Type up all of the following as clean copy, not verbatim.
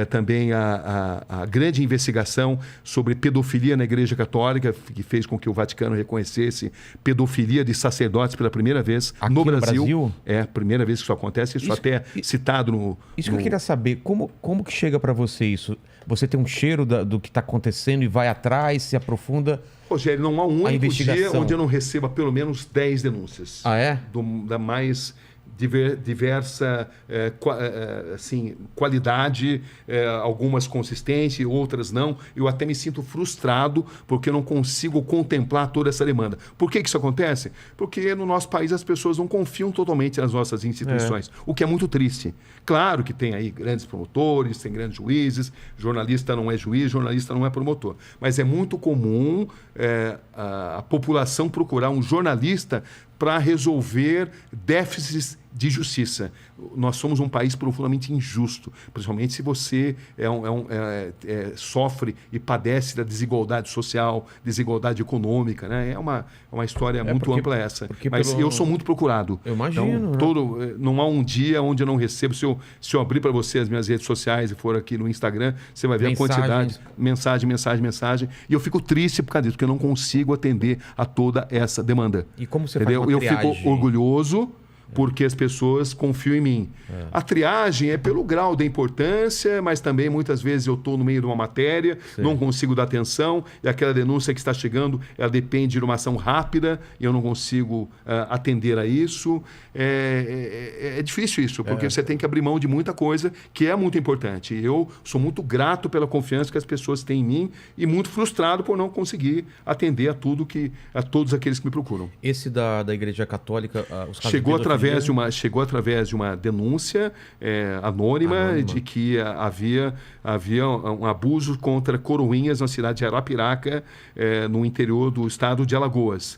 também a grande investigação sobre pedofilia na Igreja Católica, que fez com que o Vaticano reconhecesse pedofilia de sacerdotes pela primeira vez Aqui no no Brasil. Brasil? É a primeira vez que isso acontece, isso até citado no... Isso que eu queria saber, como que chega para você isso? Você tem um cheiro do que está acontecendo e vai atrás, se aprofunda? Rogério, não há um único dia investigação. onde eu não receba pelo menos 10 denúncias. Ah, é? Da mais diversa assim, qualidade, algumas consistentes, outras não. Eu até me sinto frustrado porque eu não consigo contemplar toda essa demanda. Por que isso acontece? Porque no nosso país as pessoas não confiam totalmente nas nossas instituições, o que é muito triste. Claro que tem aí grandes promotores, tem grandes juízes, jornalista não é juiz, jornalista não é promotor. Mas é muito comum a população procurar um jornalista para resolver déficits de justiça. Nós somos um país profundamente injusto, principalmente se você sofre e padece da desigualdade social, desigualdade econômica, né? É uma história muito ampla essa. Mas eu sou muito procurado. Eu imagino. Então, não há um dia onde eu não recebo. Se eu abrir para você as minhas redes sociais e for aqui no Instagram, você vai ver a quantidade. Mensagem. E eu fico triste por causa disso, porque eu não consigo atender a toda essa demanda. E como você entendeu? faz uma triagem? Eu fico orgulhoso porque as pessoas confiam em mim. A triagem é pelo grau da importância, mas também muitas vezes eu estou no meio de uma matéria, não consigo dar atenção, e aquela denúncia que está chegando, ela depende de uma ação rápida, e eu não consigo atender a isso. É difícil isso, porque você tem que abrir mão de muita coisa que é muito importante. Eu sou muito grato pela confiança que as pessoas têm em mim e muito frustrado por não conseguir atender a todos aqueles que me procuram. Esse da Igreja Católica, os casos chegou através de uma denúncia anônima de que havia um abuso contra coroinhas na cidade de Arapiraca, no interior do estado de Alagoas.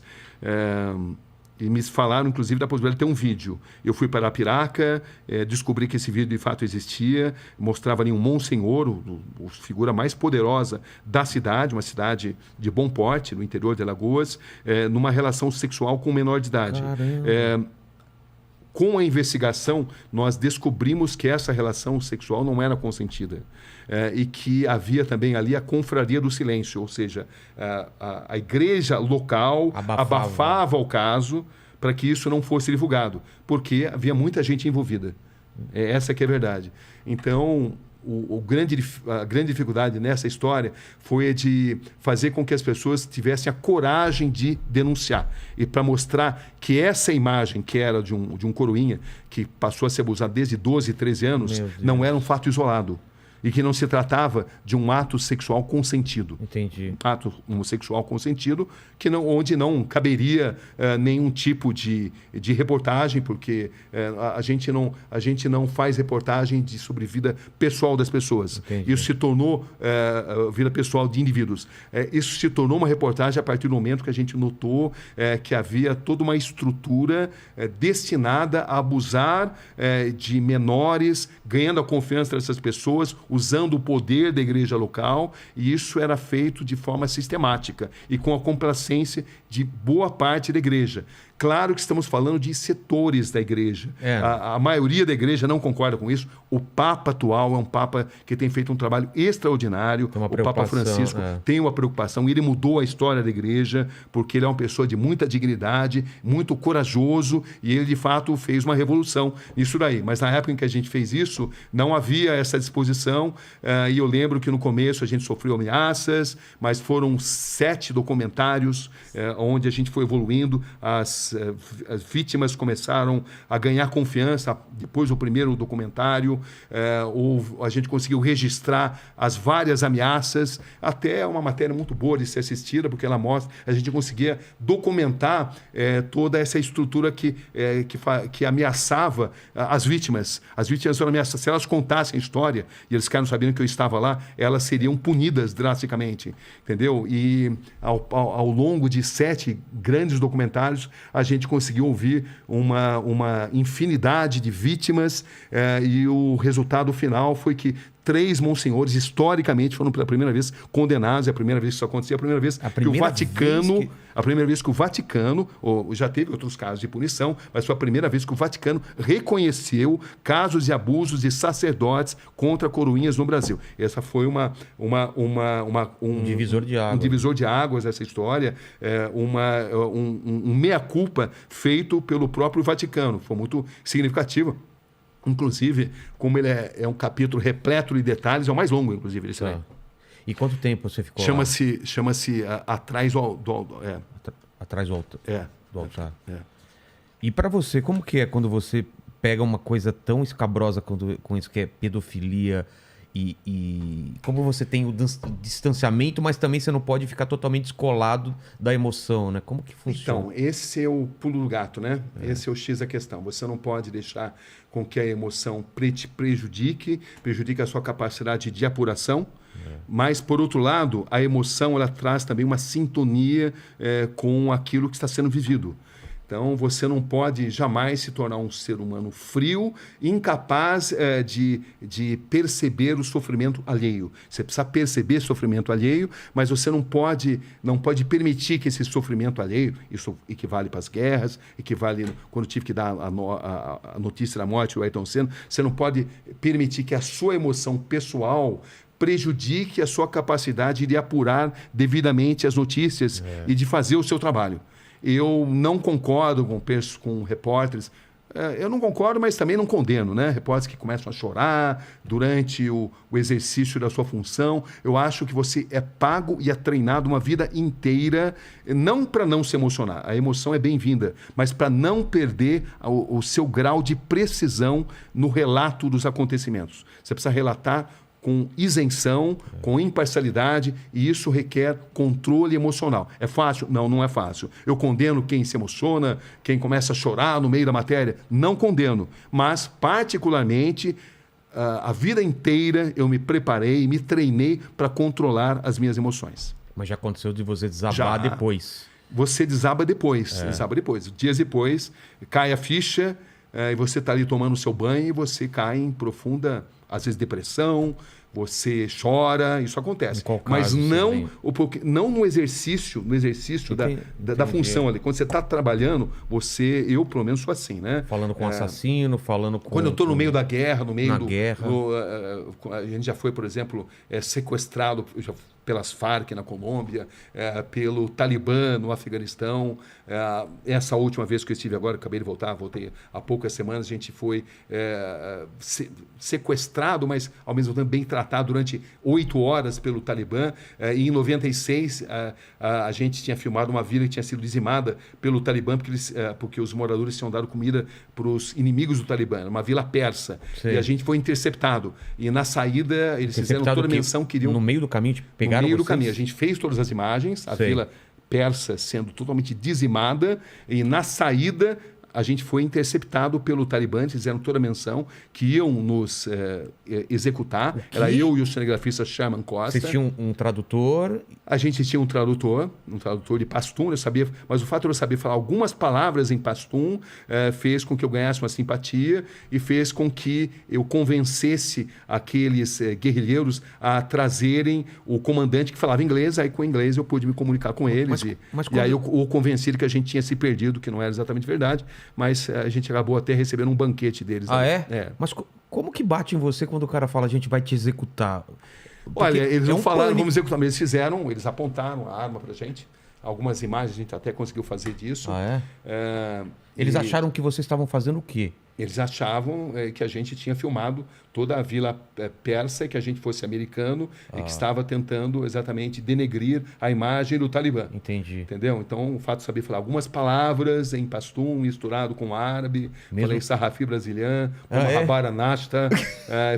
E me falaram, inclusive, da possibilidade de ter um vídeo. Eu fui para Arapiraca, descobri que esse vídeo de fato existia, mostrava ali um monsenhor, a figura mais poderosa da cidade, uma cidade de bom porte, no interior de Alagoas, numa relação sexual com um menor de idade. Com a investigação, nós descobrimos que essa relação sexual não era consentida. E que havia também ali a confraria do silêncio, ou seja, a igreja local abafava o caso para que isso não fosse divulgado, porque havia muita gente envolvida. Essa que é a verdade. Então, a grande dificuldade nessa história foi de fazer com que as pessoas tivessem a coragem de denunciar. E para mostrar que essa imagem, que era de um coroinha, que passou a ser abusado desde 12, 13 anos, não era um fato isolado. E que não se tratava de um ato sexual consentido. Entendi. Um ato homossexual consentido, onde não caberia nenhum tipo de reportagem, porque a gente não faz reportagem sobre vida pessoal das pessoas. Entendi. Isso se tornou vida pessoal de indivíduos. Isso se tornou uma reportagem a partir do momento que a gente notou que havia toda uma estrutura destinada a abusar de menores, ganhando a confiança dessas pessoas, usando o poder da igreja local, e isso era feito de forma sistemática e com a complacência de boa parte da igreja. Claro que estamos falando de setores da igreja. A maioria da igreja não concorda com isso. O Papa atual é um Papa que tem feito um trabalho extraordinário. O Papa Francisco tem uma preocupação. Ele mudou a história da igreja porque ele é uma pessoa de muita dignidade, muito corajoso, e ele, de fato, fez uma revolução nisso daí. Mas na época em que a gente fez isso, não havia essa disposição. E eu lembro que no começo a gente sofreu ameaças, mas foram 7 documentários onde a gente foi evoluindo. As vítimas começaram a ganhar confiança. Depois do primeiro documentário, a gente conseguiu registrar as várias ameaças, até uma matéria muito boa de ser assistida, porque ela mostra, a gente conseguia documentar toda essa estrutura que ameaçava as vítimas. As vítimas eram ameaçadas. Se elas contassem a história, e eles ficaram sabendo que eu estava lá, elas seriam punidas drasticamente, entendeu? E ao longo de 7 grandes documentários, a gente conseguiu ouvir uma infinidade de vítimas, e o resultado final foi que 3 monsenhores, historicamente, foram pela primeira vez condenados. É a primeira vez que isso acontecia, a primeira vez que o Vaticano... A primeira vez que o Vaticano, já teve outros casos de punição, mas foi a primeira vez que o Vaticano reconheceu casos de abusos de sacerdotes contra coroinhas no Brasil. Essa foi um divisor de águas. Um divisor de águas, essa história, um meia-culpa feito pelo próprio Vaticano. Foi muito significativo. Inclusive, como ele é um capítulo repleto de detalhes, é o mais longo, inclusive, esse aí. E quanto tempo você ficou Chama-se Atrás Atrás do altar. É. E para você, como que é quando você pega uma coisa tão escabrosa com isso que é pedofilia e como você tem o distanciamento, mas também você não pode ficar totalmente descolado da emoção, né? Como que funciona? Então, esse é o pulo do gato, né? Esse é o X da questão. Você não pode deixar com que a emoção te prejudique a sua capacidade de apuração. Mas, por outro lado, a emoção ela traz também uma sintonia com aquilo que está sendo vivido. Então, você não pode jamais se tornar um ser humano frio, incapaz de perceber o sofrimento alheio. Você precisa perceber o sofrimento alheio, mas você não pode permitir que esse sofrimento alheio, isso equivale para as guerras, equivale quando tive que dar a notícia da morte do Ayrton Senna, você não pode permitir que a sua emoção pessoal prejudique a sua capacidade de apurar devidamente as notícias e de fazer o seu trabalho. Eu não concordo com repórteres. Eu não concordo, mas também não condeno, né? Repórteres que começam a chorar durante o exercício da sua função. Eu acho que você é pago e é treinado uma vida inteira, não para não se emocionar. A emoção é bem-vinda, mas para não perder o seu grau de precisão no relato dos acontecimentos. Você precisa relatar com isenção, com imparcialidade, e isso requer controle emocional. É fácil? Não, não é fácil. Eu condeno quem se emociona, quem começa a chorar no meio da matéria. Não condeno. Mas, particularmente, a vida inteira eu me preparei, me treinei para controlar as minhas emoções. Mas já aconteceu de você desabar depois? Você desaba depois. Desaba depois. Dias depois, cai a ficha, e você está ali tomando o seu banho e você cai em profunda, às vezes, depressão. Você chora, isso acontece. Mas não no exercício da função ali. Quando você está trabalhando, eu pelo menos sou assim, né? Falando com assassino, falando com... Quando eu estou no meio da guerra, a gente já foi, por exemplo, sequestrado pelas Farc na Colômbia, pelo Talibã no Afeganistão. Essa última vez que eu estive agora, acabei de voltei há poucas semanas, a gente foi sequestrado, mas ao mesmo tempo bem tratado durante 8 horas pelo Talibã. E em 96, a gente tinha filmado uma vila que tinha sido dizimada pelo Talibã, porque os moradores tinham dado comida para os inimigos do Talibã, uma vila persa. Sim. E a gente foi interceptado. E na saída, eles fizeram toda a menção, queriam... No meio do caminho, pegaram no meio do caminho. A gente fez todas as imagens, a vila persa sendo totalmente dizimada, e na saída a gente foi interceptado pelo Talibã, eles fizeram toda a menção que iam nos executar. Era eu e o cinegrafista Sherman Costa. Vocês tinham um tradutor? A gente tinha um tradutor de pastum, eu sabia, mas o fato de eu saber falar algumas palavras em pastum fez com que eu ganhasse uma simpatia e fez com que eu convencesse aqueles guerrilheiros a trazerem o comandante que falava inglês. Aí com o inglês eu pude me comunicar com eles e aí eu o convenci que a gente tinha se perdido, que não era exatamente verdade, mas a gente acabou até recebendo um banquete deles. É? Mas como que bate em você quando o cara fala a gente vai te executar? Porque olha, eles não falaram vamos executar, mas eles apontaram a arma pra gente. Algumas imagens a gente até conseguiu fazer disso. Eles acharam que vocês estavam fazendo o quê? Eles achavam que a gente tinha filmado toda a vila persa e que a gente fosse americano e que estava tentando exatamente denegrir a imagem do Talibã. Entendi. Entendeu? Então, o fato de saber falar algumas palavras em pastum, misturado com árabe. Falei sarrafi brasileiro, Habara Nasta.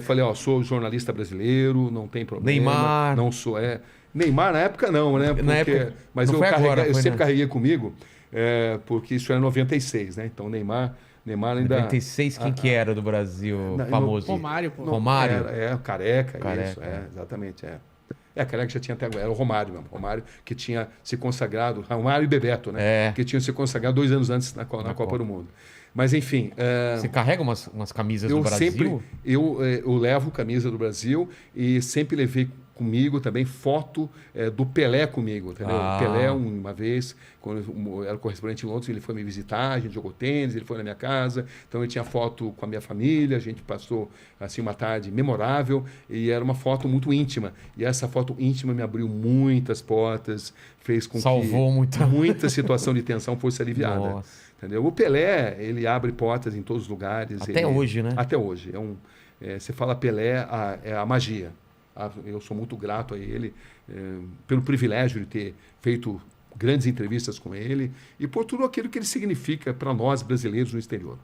Falei, sou jornalista brasileiro, não tem problema. Neymar. Não sou, Neymar na época não, né? Porque, na época, mas eu sempre carreguei comigo, porque isso era 96, né? Então, Neymar ainda... 96, quem que era do Brasil famoso? Romário, pô. Romário? Careca, isso, exatamente, Careca já tinha até agora. Era o Romário mesmo. Romário que tinha se consagrado. Romário e Bebeto, né? Que tinham se consagrado 2 anos antes na Copa do Mundo. Mas, enfim... Você carrega umas camisas do Brasil? Eu levo camisa do Brasil e sempre levei comigo também foto do Pelé comigo, entendeu? O Pelé, uma vez, quando eu era correspondente em Londres, ele foi me visitar, a gente jogou tênis, ele foi na minha casa, então eu tinha foto com a minha família, a gente passou assim uma tarde memorável e era uma foto muito íntima. E essa foto íntima me abriu muitas portas, fez com Salvou que muita situação de tensão fosse aliviada. Nossa. Entendeu? O Pelé, ele abre portas em todos os lugares. Até hoje, né? Até hoje. Você fala Pelé, é a magia. Eu sou muito grato a ele pelo privilégio de ter feito grandes entrevistas com ele e por tudo aquilo que ele significa para nós brasileiros no exterior.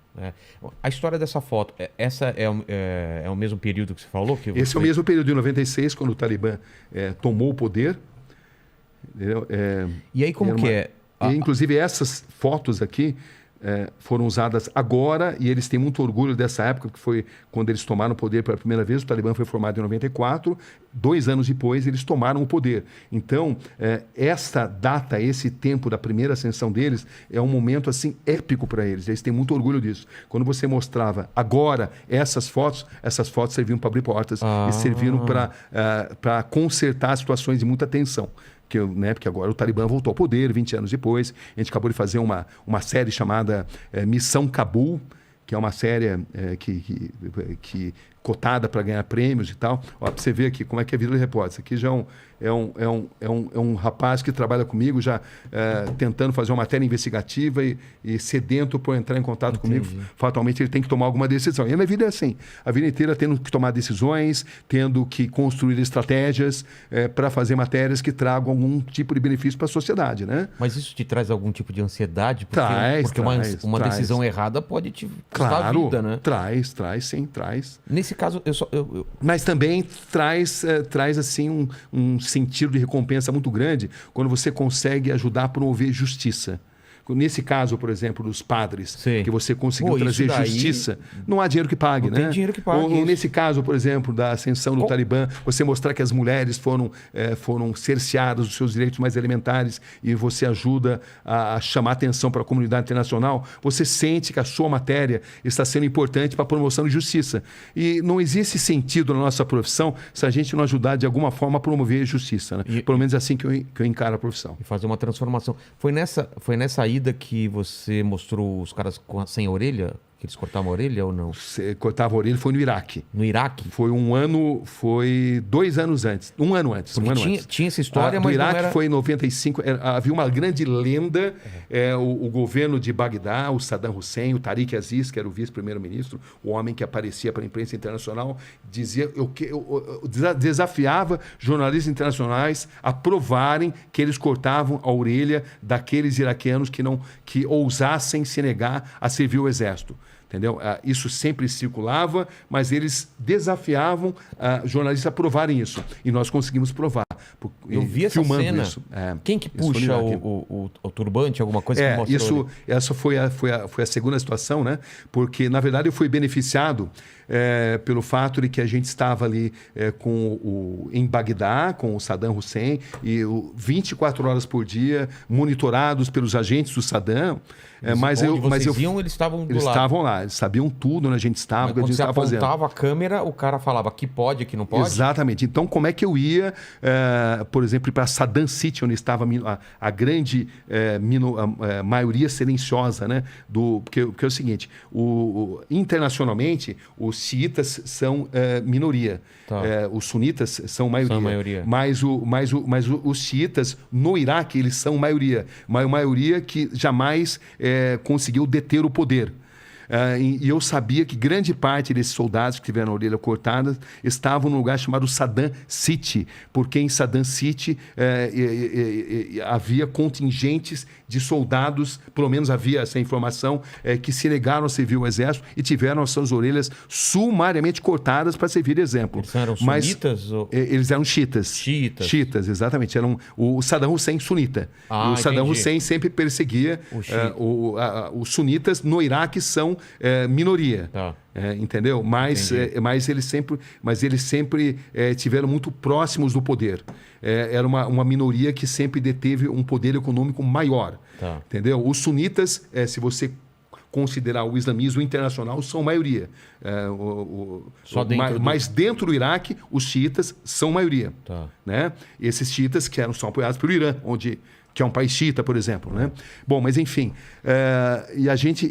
A história dessa foto, essa é o mesmo período que você falou? Esse é o mesmo período de 96, quando o Talibã tomou o poder. E aí como que é? Inclusive essas fotos aqui foram usadas agora e eles têm muito orgulho dessa época, que foi quando eles tomaram o poder pela primeira vez. O Talibã foi formado em 94, 2 anos depois eles tomaram o poder. Então, essa data, esse tempo da primeira ascensão deles é um momento assim épico para eles. Eles têm muito orgulho disso. Quando você mostrava agora essas fotos serviam para abrir portas e serviram para consertar situações de muita tensão. Porque agora o Talibã voltou ao poder 20 anos depois. A gente acabou de fazer uma série chamada Missão Cabul, que é uma série que cotada para ganhar prêmios e tal. Para você ver aqui como é que é a vida do repórter. Isso aqui já é um rapaz que trabalha comigo, já tentando fazer uma matéria investigativa e sedento por entrar em contato comigo. Fatalmente ele tem que tomar alguma decisão. E a minha vida é assim, a vida inteira tendo que tomar decisões, tendo que construir estratégias para fazer matérias que tragam algum tipo de benefício para a sociedade, né? Mas isso te traz algum tipo de ansiedade? Porque uma decisão errada pode te custar a vida, né? Traz, sim. Nesse caso, Mas também traz assim um sentido de recompensa muito grande quando você consegue ajudar a promover justiça. Nesse caso, por exemplo, dos padres, que você conseguiu trazer justiça, não há dinheiro que pague, né? Tem dinheiro que pague. Ou nesse caso, por exemplo, da ascensão do Talibã, você mostrar que as mulheres foram cerceadas dos seus direitos mais elementares e você ajuda a chamar atenção para a comunidade internacional, você sente que a sua matéria está sendo importante para a promoção de justiça. E não existe sentido na nossa profissão se a gente não ajudar de alguma forma a promover justiça, né? Pelo menos é assim que eu encaro a profissão. E fazer uma transformação. Foi nessa ida que você mostrou os caras sem orelha? Que eles cortavam a orelha ou não? Você cortava a orelha, foi no Iraque. No Iraque? Foi 2 anos antes. Um ano antes. Tinha essa história, mas Iraque não era... foi em 95. Havia uma grande lenda. O governo de Bagdá, o Saddam Hussein, o Tariq Aziz, que era o vice-primeiro-ministro, o homem que aparecia para a imprensa internacional, desafiava jornalistas internacionais a provarem que eles cortavam a orelha daqueles iraquianos que ousassem se negar a servir o exército. Entendeu? Isso sempre circulava, mas eles desafiavam jornalistas a provarem isso. E nós conseguimos provar. Eu vi essa cena. Isso. Quem que puxa o turbante, alguma coisa que mostrou? Essa foi a segunda situação, né? Porque, na verdade, eu fui beneficiado pelo fato de que a gente estava ali em Bagdá, com o Saddam Hussein, e 24 horas por dia, monitorados pelos agentes do Saddam. Eles estavam do lado. Eles estavam lá, eles sabiam tudo onde a gente estava, o que a gente estava fazendo. Quando você apontava a câmera, o cara falava aqui pode, aqui não pode? Exatamente. Então, como é que eu ia, por exemplo, para Saddam City, onde estava a grande maioria silenciosa, né? Porque é o seguinte, internacionalmente, os xiitas são minoria. Tá. Os sunitas são maioria. São maioria. Mas os xiitas, no Iraque, eles são maioria. Uma maioria que jamais conseguiu deter o poder. E eu sabia que grande parte desses soldados que tiveram a orelha cortada estavam num lugar chamado Saddam City, porque em Saddam City havia contingentes de soldados, pelo menos havia essa informação, que se negaram a servir o exército e tiveram as suas orelhas sumariamente cortadas para servir de exemplo. Eles eram sunitas? Eles eram xiitas. Xiitas, exatamente. O Saddam Hussein sunita. O Saddam Hussein sempre perseguia os sunitas. No Iraque são são minoria. Tá. Entendeu? Mas eles sempre tiveram muito próximos do poder. Era uma minoria que sempre deteve um poder econômico maior. Tá. Entendeu? Os sunitas, se você considerar o islamismo internacional, são maioria. Mas dentro do Iraque, os xiitas são maioria. Tá. Né? Esses xiitas são apoiados pelo Irã, que é um país xiita, por exemplo. Né? Bom, mas enfim, e a gente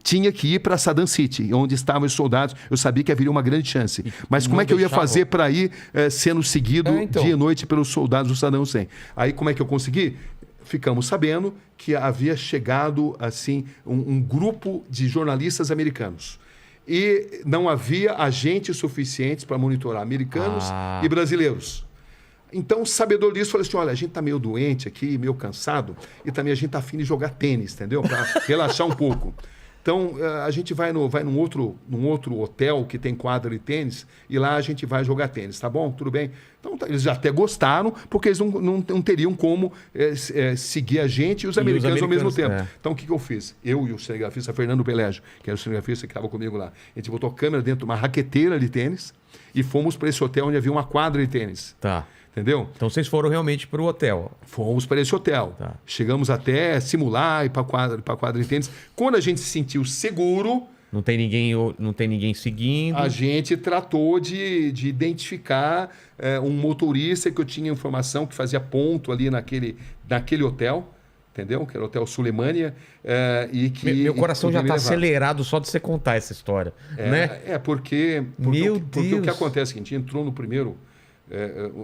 tinha que ir para Saddam City, onde estavam os soldados. Eu sabia que haveria uma grande chance. Mas como é que eu ia fazer para ir sendo seguido dia e noite pelos soldados do Saddam Hussein? Aí como é que eu consegui? Ficamos sabendo que havia chegado assim um grupo de jornalistas americanos. E não havia agentes suficientes para monitorar americanos e brasileiros. Então, o sabedor disso falou assim, olha, a gente está meio doente aqui, meio cansado, e também a gente está afim de jogar tênis, entendeu? Para relaxar um pouco. Então, a gente vai num outro hotel que tem quadra de tênis, e lá a gente vai jogar tênis, tá bom? Tudo bem? Então, eles até gostaram, porque eles não teriam como seguir a gente e os americanos ao mesmo tempo. Então, o que eu fiz? Eu e o cinegrafista Fernando Pelégio, que era o cinegrafista que estava comigo lá, a gente botou a câmera dentro de uma raqueteira de tênis e fomos para esse hotel onde havia uma quadra de tênis. Tá. Entendeu? Então vocês foram realmente para o hotel. Fomos para esse hotel. Tá. Chegamos até simular ir para a quadra de tênis. Quando a gente se sentiu seguro... Não tem ninguém seguindo. A gente tratou de identificar um motorista que eu tinha informação que fazia ponto ali naquele hotel. Entendeu? Que era o Hotel Sulemânia. Meu coração já está acelerado só de você contar essa história. Né? Porque o que acontece é que a gente entrou no primeiro...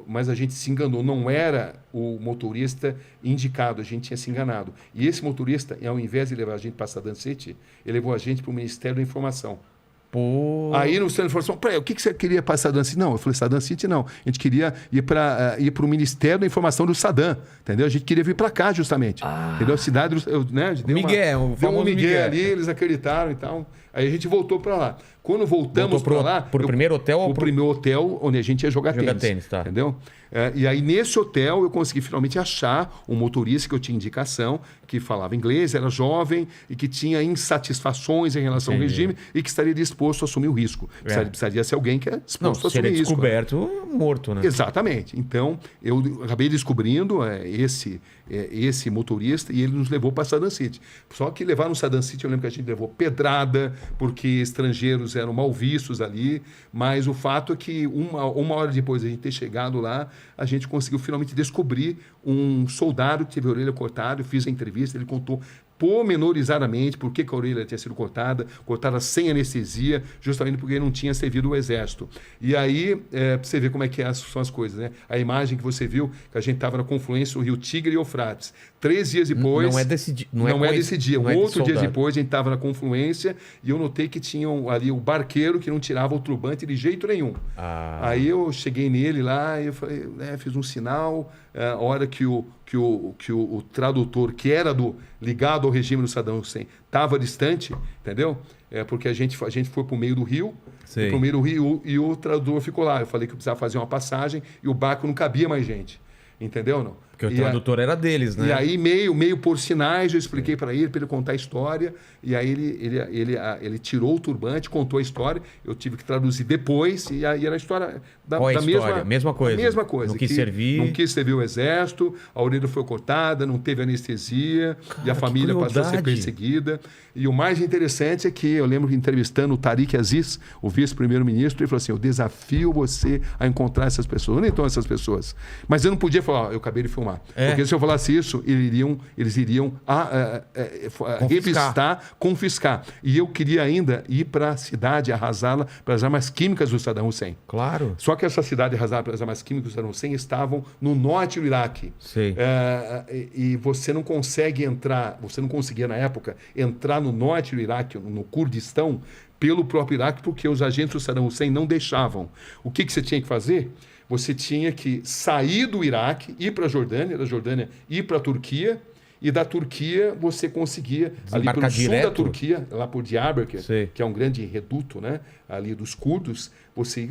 mas a gente se enganou, não era o motorista indicado, a gente tinha se enganado. E esse motorista, ao invés de levar a gente para Saddam City, ele levou a gente para o Ministério da Informação. Pô. Aí no Ministério da Informação, o que você queria para Saddam City? Não, eu falei, Saddam City não. A gente queria ir para o Ministério da Informação do Saddam, entendeu? A gente queria vir para cá justamente. Entendeu? A cidade, né? Deu um migué ali, eles acreditaram e tal. Aí a gente voltou para lá. Quando voltamos para lá... Pro primeiro hotel? O primeiro hotel onde a gente ia jogar tênis. Tá. Entendeu? E aí nesse hotel eu consegui finalmente achar um motorista que eu tinha indicação, que falava inglês, era jovem e que tinha insatisfações em relação ao regime e que estaria disposto a assumir o risco. Precisaria ser alguém que é disposto a assumir o risco. Descoberto, morto, né? Exatamente. Então eu acabei descobrindo esse motorista e ele nos levou para Saddam City. Só que levar no Saddam City, eu lembro que a gente levou pedrada, porque estrangeiros eram mal vistos ali, mas o fato é que uma hora depois de a gente ter chegado lá, a gente conseguiu finalmente descobrir um soldado que teve a orelha cortada. Eu fiz a entrevista, ele contou pormenorizadamente por que a orelha tinha sido cortada sem anestesia, justamente porque ele não tinha servido o exército. E aí, para você ver como é que são as coisas, né? A imagem que você viu, que a gente estava na confluência do Rio Tigre e Eufrates. 3 dias depois... Não é desse dia. Não é desse dia. Outro dia soldado. depois, a gente estava na confluência e eu notei que tinha ali o barqueiro que não tirava o turbante de jeito nenhum. Aí eu cheguei nele lá e eu falei, fiz um sinal, a hora que o tradutor, que era ligado ao regime do Saddam Hussein, estava distante, entendeu? Porque a gente foi para o meio do rio, e o tradutor ficou lá. Eu falei que eu precisava fazer uma passagem e o barco não cabia mais gente. Entendeu não? Porque o tradutor era deles, né? E aí, meio por sinais, eu expliquei para ele contar a história. E aí ele tirou o turbante, contou a história. Eu tive que traduzir depois. E aí era a história da mesma coisa. Mesma coisa. Não quis servir. Não quis servir o exército, a orelha foi cortada, não teve anestesia. E a família passou a ser perseguida. E o mais interessante é que eu lembro entrevistando o Tariq Aziz, o vice-primeiro-ministro, ele falou assim, eu desafio você a encontrar essas pessoas. Onde estão essas pessoas? Mas eu não podia falar, eu acabei de filmar. Porque se eu falasse isso, eles iriam revistar, confiscar. E eu queria ainda ir para a cidade, arrasá-la pelas armas químicas do Saddam Hussein. Claro. Só que essa cidade arrasada pelas armas químicas do Saddam Hussein estavam no norte do Iraque. Sei. E você não consegue entrar, você não conseguia na época entrar no norte do Iraque, no Kurdistão, pelo próprio Iraque, porque os agentes do Saddam Hussein não deixavam. O que você tinha que fazer? Você tinha que sair do Iraque, ir para a Jordânia, da Jordânia ir para a Turquia, e da Turquia você conseguia, ali pelo sul da Turquia, lá por Diyarbakir, que é um grande reduto, né, ali dos curdos, você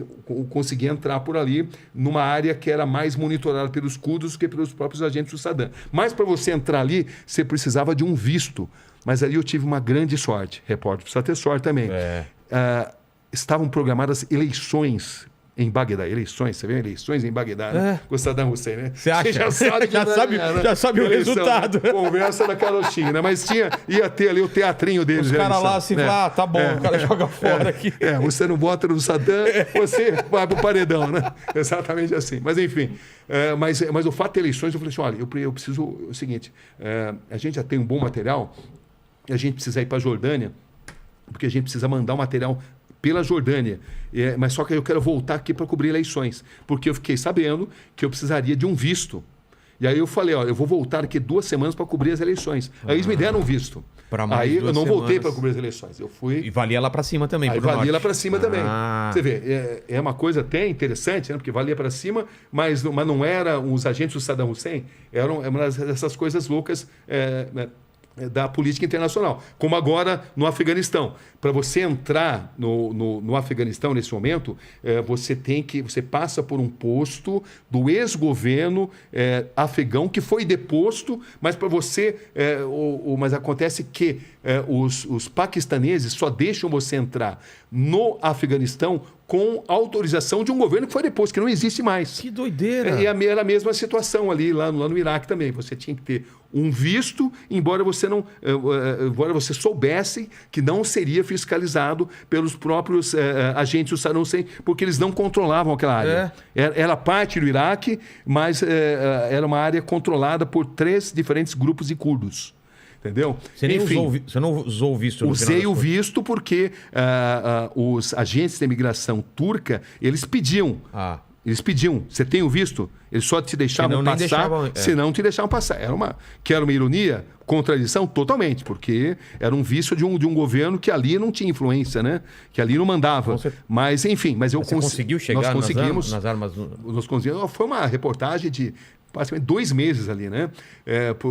conseguia entrar por ali numa área que era mais monitorada pelos curdos do que pelos próprios agentes do Saddam. Mas para você entrar ali, você precisava de um visto Mas ali eu tive uma grande sorte. Repórter precisa ter sorte também. Estavam programadas eleições em Bagdá. Eleições, você vê? Eleições em Bagdá, né? Com o Saddam Hussein, né? Você acha? Já sabe o resultado. Né? Conversa na carochinha, né? Mas ia ter ali o teatrinho deles. Os caras lá assim, tá bom, o cara joga fora aqui. Você não vota no Saddam, você vai pro paredão, né? Exatamente assim. Mas enfim, mas o fato de eleições, eu falei assim, olha, eu preciso, o seguinte, a gente já tem um bom material, e a gente precisa ir para a Jordânia, porque a gente precisa mandar o material pela Jordânia, mas só que eu quero voltar aqui para cobrir eleições, porque eu fiquei sabendo que eu precisaria de um visto. E aí eu falei, eu vou voltar aqui 2 semanas para cobrir as eleições. Aí eles me deram um visto. Aí eu não voltei para cobrir as eleições. Eu fui. E valia lá para cima também. Aí valia lá para cima também. Você vê, é uma coisa até interessante, né? Porque valia para cima, mas não era os agentes do Saddam Hussein, eram uma dessas coisas loucas. Da política internacional, como agora no Afeganistão. Para você entrar no Afeganistão nesse momento, você passa por um posto do ex-governo afegão que foi deposto, mas para você, mas acontece que os paquistaneses só deixam você entrar no Afeganistão com autorização de um governo que foi deposto, que não existe mais. Que doideira! Era a mesma situação ali, lá no Iraque também. Você tinha que ter um visto, embora você soubesse que não seria fiscalizado pelos próprios agentes do Saddam Hussein, porque eles não controlavam aquela área. Era parte do Iraque, mas era uma área controlada por 3 diferentes grupos de curdos. Entendeu? Você não usou o visto? Usei o visto porque os agentes de imigração turca, eles pediam. Eles pediam, você tem o visto? Eles só te deixavam passar, se não te deixavam passar. Era uma ironia, contradição totalmente, porque era um visto de um governo que ali não tinha influência, né? Que ali não mandava. Mas, enfim, você conseguiu chegar nós conseguimos, nas armas? Nós conseguimos. Foi uma reportagem de praticamente 2 meses ali, né?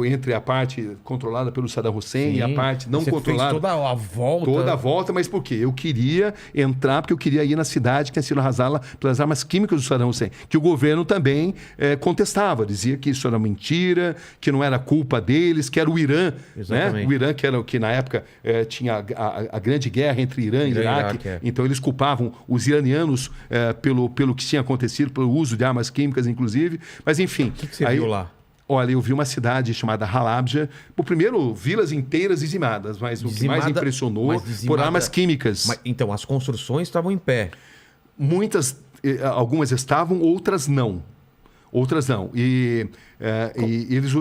Entre a parte controlada pelo Saddam Hussein e a parte não controlada. Fez toda a volta. Toda a volta, mas por quê? Eu queria entrar, porque eu queria ir na cidade que tinha sido arrasada pelas armas químicas do Saddam Hussein, que o governo também contestava, dizia que isso era mentira, que não era culpa deles, que era o Irã, né? O Irã que na época tinha a grande guerra entre Irã e Iraque, então eles culpavam os iranianos pelo que tinha acontecido, pelo uso de armas químicas, inclusive, mas enfim. O que você viu lá? Olha, eu vi uma cidade chamada Halabja. Primeiro, vilas inteiras dizimadas, mas o que mais impressionou por armas químicas. Então, as construções estavam em pé. Algumas estavam, outras não. E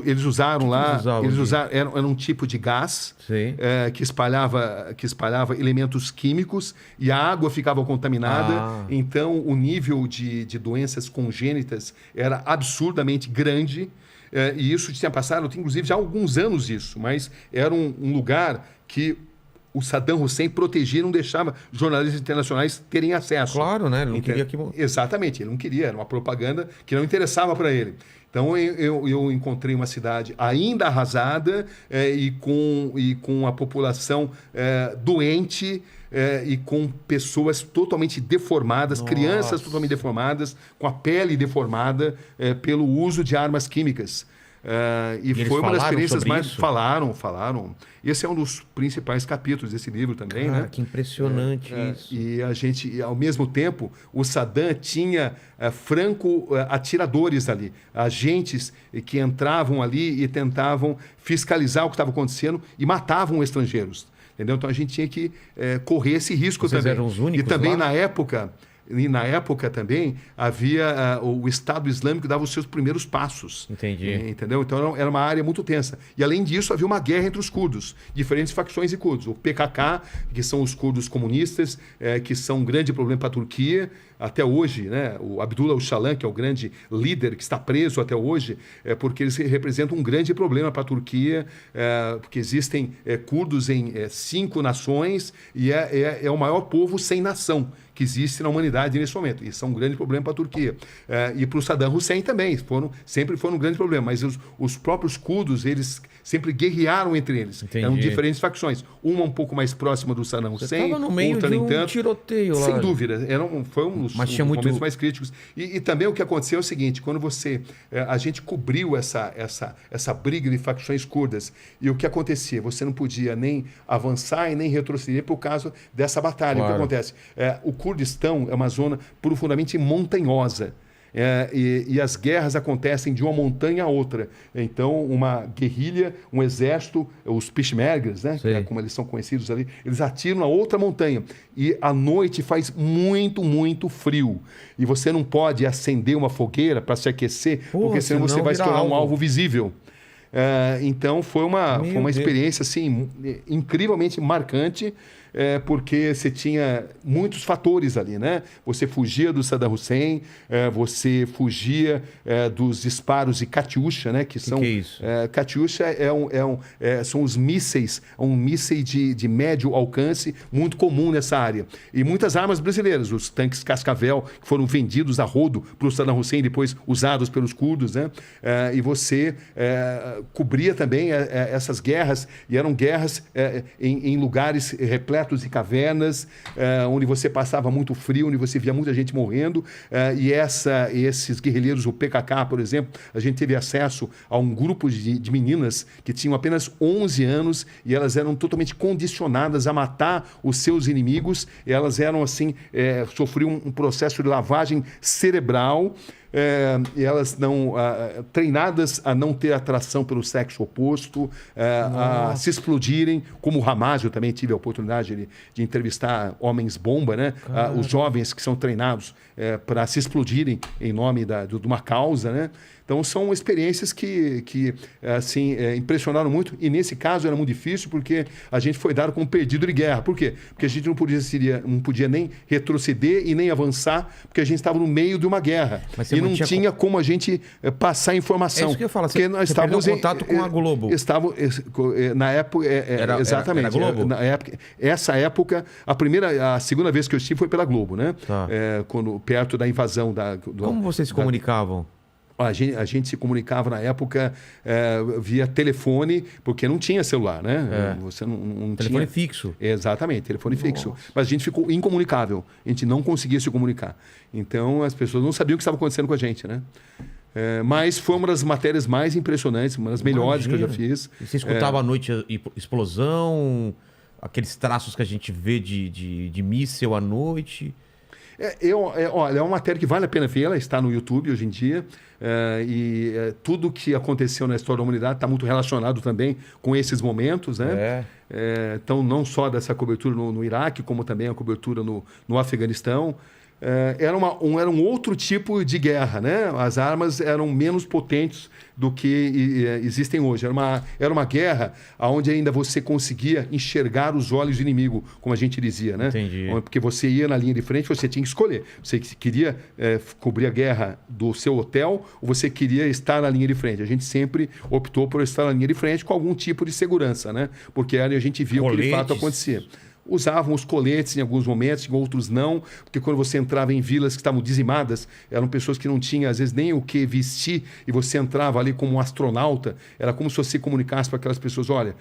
eles usaram lá. Era um tipo de gás que espalhava elementos químicos e a água ficava contaminada. Então, o nível de doenças congênitas era absurdamente grande. E isso tinha passado, inclusive, já há alguns anos isso, mas era um lugar que o Saddam Hussein protegia e não deixava jornalistas internacionais terem acesso. Claro, né? Ele não queria que... Exatamente, ele não queria, era uma propaganda que não interessava para ele. Então, eu encontrei uma cidade ainda arrasada e com a população doente e com pessoas totalmente deformadas, crianças totalmente deformadas, com a pele deformada pelo uso de armas químicas. E foi uma das experiências mais... Isso? Falaram. Esse é um dos principais capítulos desse livro também, né? Que impressionante isso. E a gente, ao mesmo tempo, o Saddam tinha franco-atiradores ali, agentes que entravam ali e tentavam fiscalizar o que estava acontecendo e matavam estrangeiros. Entendeu? Então a gente tinha que correr esse risco. Vocês também. Eram os únicos e também lá? na época também havia o Estado Islâmico dava os seus primeiros passos. Entendi. Entendeu? Então era uma área muito tensa. E além disso havia uma guerra entre os curdos, diferentes facções de curdos. O PKK, que são os curdos comunistas, que são um grande problema para a Turquia. Até hoje, né? O Abdullah Öcalan, que é o grande líder que está preso até hoje, porque eles representam um grande problema para a Turquia, porque existem curdos em 5 nações e é o maior povo sem nação que existe na humanidade nesse momento. Isso é um grande problema para a Turquia. E para o Saddam Hussein também, sempre foram um grande problema. Mas os próprios curdos, eles sempre guerrearam entre eles. Entendi. Eram diferentes facções. Uma um pouco mais próxima do Saddam Você Hussein, estava no meio outra de nem um tanto. tiroteio lá. Sem dúvida. Foi um dos Mas tinha muito... momentos mais críticos. E também o que aconteceu é o seguinte, quando a gente cobriu essa briga de facções curdas, e o que acontecia? Você não podia nem avançar e nem retroceder por causa dessa batalha. Claro. O que acontece? O Kurdistão é uma zona profundamente montanhosa. E as guerras acontecem de uma montanha a outra. Então, uma guerrilha, um exército, os Peshmergas, né, como eles são conhecidos ali, eles atiram na outra montanha. E à noite faz muito, muito frio. E você não pode acender uma fogueira para se aquecer, porque senão você vai se tornar um alvo visível. Então, foi uma experiência assim, incrivelmente marcante. Porque você tinha muitos fatores ali, né? Você fugia do Saddam Hussein, você fugia dos disparos de Katyusha, né? Que é isso? Katyusha são os mísseis, um míssil de médio alcance muito comum nessa área. E muitas armas brasileiras, os tanques Cascavel, que foram vendidos a rodo para o Saddam Hussein, depois usados pelos curdos, né? E você cobria também essas guerras, e eram guerras em lugares repletos de cavernas, onde você passava muito frio, onde você via muita gente morrendo, e esses guerrilheiros, o PKK, por exemplo, a gente teve acesso a um grupo de meninas que tinham apenas 11 anos e elas eram totalmente condicionadas a matar os seus inimigos, e elas eram assim, sofriam um processo de lavagem cerebral, e elas não treinadas a não ter atração pelo sexo oposto, a se explodirem, como o Hamas. Eu também tive a oportunidade de entrevistar homens bomba, né? Os jovens que são treinados para se explodirem em nome de uma causa, né? Então, são experiências que assim, impressionaram muito. E, nesse caso, era muito difícil porque a gente foi dado como perdido de guerra. Por quê? Porque a gente não podia nem retroceder e nem avançar, porque a gente estava no meio de uma guerra. E não tinha como a gente passar informação. É isso que eu ia falar. Você perdeu contato com a Globo. Na época... exatamente. Era Globo? Na época, essa época, a segunda vez que eu estive foi pela Globo, né? Tá. Perto da invasão Como vocês se comunicavam? A gente se comunicava na época via telefone, porque não tinha celular, né? Você não telefone tinha... fixo. Exatamente, telefone fixo. Mas a gente ficou incomunicável. A gente não conseguia se comunicar. Então, as pessoas não sabiam o que estava acontecendo com a gente, né? Mas foi uma das matérias mais impressionantes, uma das melhores que eu já fiz. E você escutava à noite explosão, aqueles traços que a gente vê de míssil à noite... Olha, é uma matéria que vale a pena ver, ela está no YouTube hoje em dia, tudo que aconteceu na história da humanidade está muito relacionado também com esses momentos, né? Então, não só dessa cobertura no Iraque, como também a cobertura no Afeganistão. Era um outro tipo de guerra, né? As armas eram menos potentes do que existem hoje. Era uma guerra onde ainda você conseguia enxergar os olhos do inimigo, como a gente dizia, né? Entendi. Porque você ia na linha de frente, você tinha que escolher. Você queria cobrir a guerra do seu hotel ou você queria estar na linha de frente. A gente sempre optou por estar na linha de frente com algum tipo de segurança, né? Porque ali a gente viu o que de fato acontecia. Usavam os coletes em alguns momentos, em outros não, porque quando você entrava em vilas que estavam dizimadas, eram pessoas que não tinham, às vezes, nem o que vestir, e você entrava ali como um astronauta, era como se você comunicasse para aquelas pessoas, olha,